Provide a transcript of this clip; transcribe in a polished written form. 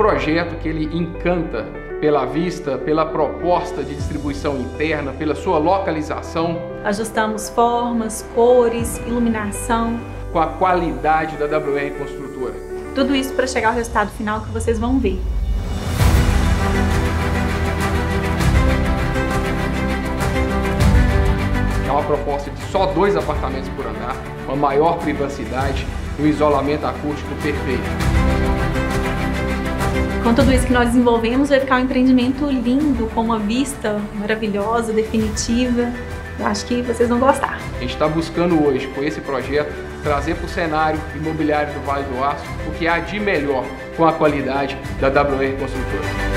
projeto que ele encanta pela vista, pela proposta de distribuição interna, pela sua localização. Ajustamos formas, cores, iluminação. Com a qualidade da WR Construtora. Tudo isso para chegar ao resultado final que vocês vão ver. É uma proposta de só 2 apartamentos por andar, uma maior privacidade e um isolamento acústico perfeito. Com tudo isso que nós desenvolvemos, vai ficar um empreendimento lindo, com uma vista maravilhosa, definitiva. Eu acho que vocês vão gostar. A gente está buscando hoje, com esse projeto, trazer para o cenário imobiliário do Vale do Aço o que há de melhor com a qualidade da WR Construtora.